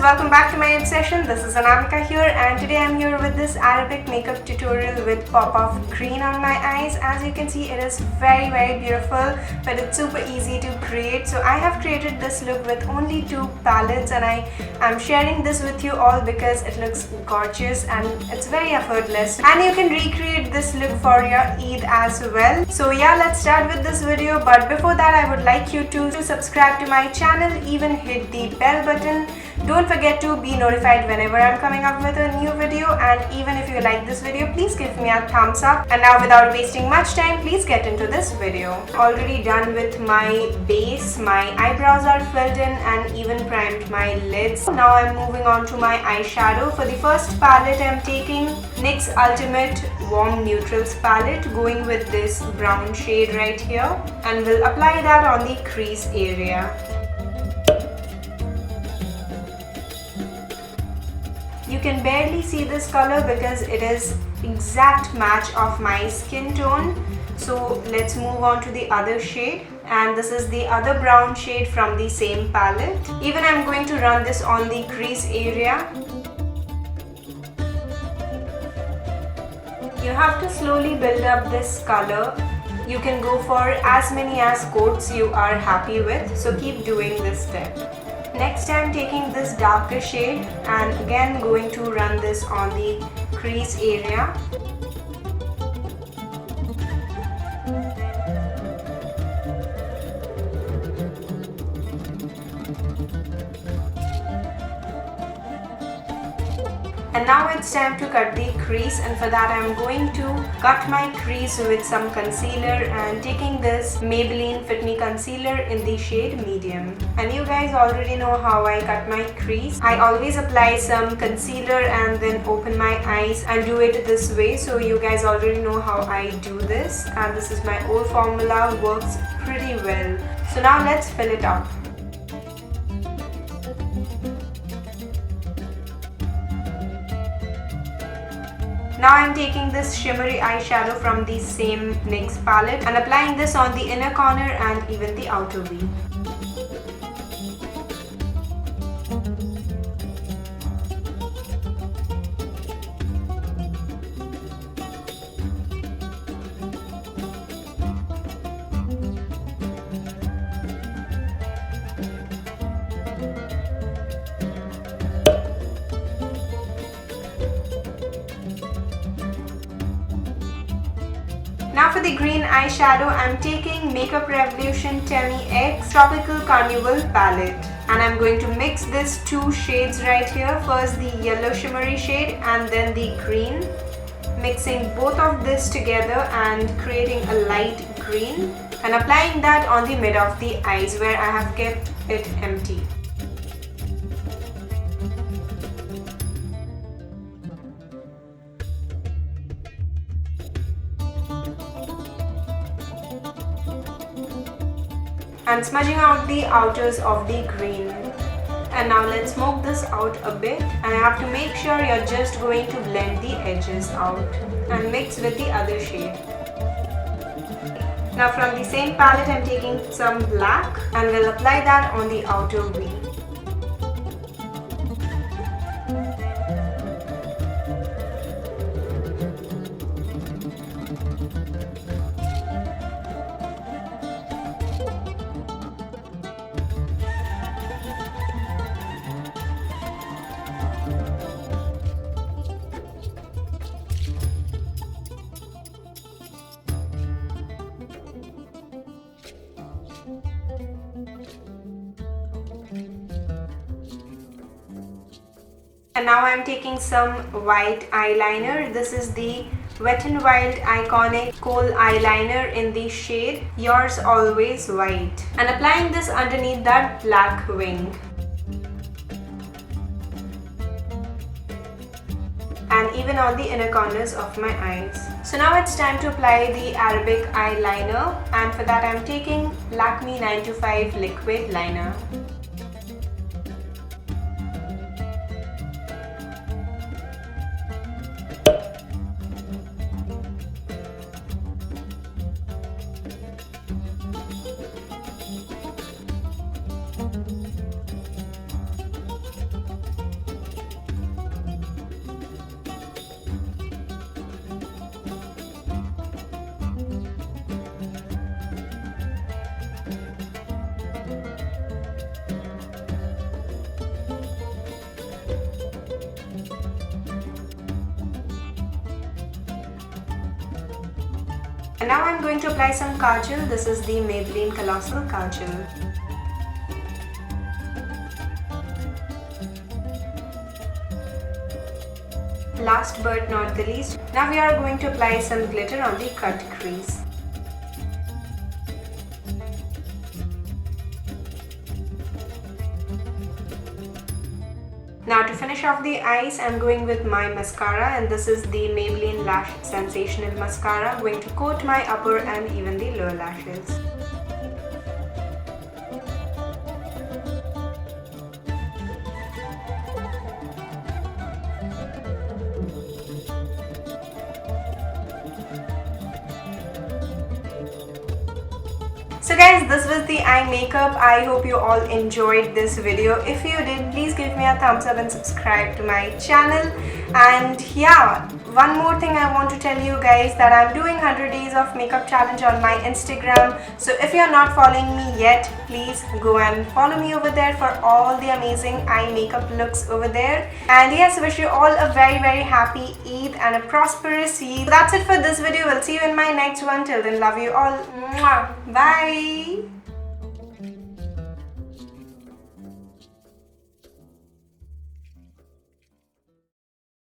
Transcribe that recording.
welcome back to my obsession. This is Anamika here, and today I'm here with this Arabic makeup tutorial with pop-off green on my eyes. As you can see, it is very beautiful, but it's super easy to create. So I have created this look with only 2 palettes, and I am sharing this with you all because it looks gorgeous and it's very effortless. And you can recreate this look for your Eid as well. So yeah, let's start with this video. But before that, I would like you to subscribe to my channel, even hit the bell button. Don't forget to be notified whenever I'm coming up with a new video, and even if you like this video, please give me a thumbs up. And now without wasting much time, please get into this video. Already done with my base, my eyebrows are filled in and even primed my lids. Now I'm moving on to my eyeshadow. For the first palette, I'm taking NYX Ultimate Warm Neutrals palette, going with this brown shade right here, and we'll apply that on the crease area. You can barely see this color because it is exact match of my skin tone. So let's move on to the other shade, and this is the other brown shade from the same palette. Even I'm going to run this on the crease area. You have to slowly build up this color. You can go for as many as coats you are happy with, so keep doing this step. Next, I'm taking this darker shade and again going to run this on the crease area. And now it's time to cut the crease, and for that I'm going to cut my crease with some concealer, and taking this Maybelline Fit Me concealer in the shade medium. And you guys already know how I cut my crease. I always apply some concealer and then open my eyes and do it this way. So you guys already know how I do this, and this is my old formula, works pretty well. So now let's fill it up. Now I'm taking this shimmery eyeshadow from the same NYX palette and applying this on the inner corner and even the outer V. Now for the green eyeshadow, I'm taking Makeup Revolution Temi X Tropical Carnival palette, and I'm going to mix these 2 shades right here. First the yellow shimmery shade and then the green. Mixing both of this together and creating a light green, and applying that on the mid of the eyes where I have kept it empty. And smudging out the outers of the green. And now let's smoke this out a bit, and I have to make sure you're just going to blend the edges out and mix with the other shade. Now from the same palette, I'm taking some black and we'll apply that on the outer V. And now I'm taking some white eyeliner. This is the Wet n Wild Iconic Kohl Eyeliner in the shade Yours Always White, and applying this underneath that black wing. And even on the inner corners of my eyes. So now it's time to apply the Arabic eyeliner, and for that I'm taking Lakme 925 liquid liner. And now I'm going to apply some kajal. This is the Maybelline Colossal Kajal. Last but not the least, now we are going to apply some glitter on the cut crease. Now to finish off the eyes, I'm going with my mascara, and this is the Maybelline Lash Sensational Mascara. I'm going to coat my upper and even the lower lashes. So guys, this was the eye makeup. I hope you all enjoyed this video. If you did, please give me a thumbs up and subscribe to my channel. And yeah, one more thing I want to tell you guys, that I'm doing 100 days of makeup challenge on my Instagram. So if you're not following me yet, please go and follow me over there for all the amazing eye makeup looks over there. And yes, wish you all a very happy Eid and a prosperous Eid. So that's it for this video. We'll see you in my next one. Till then, love you all. Mwah. Bye.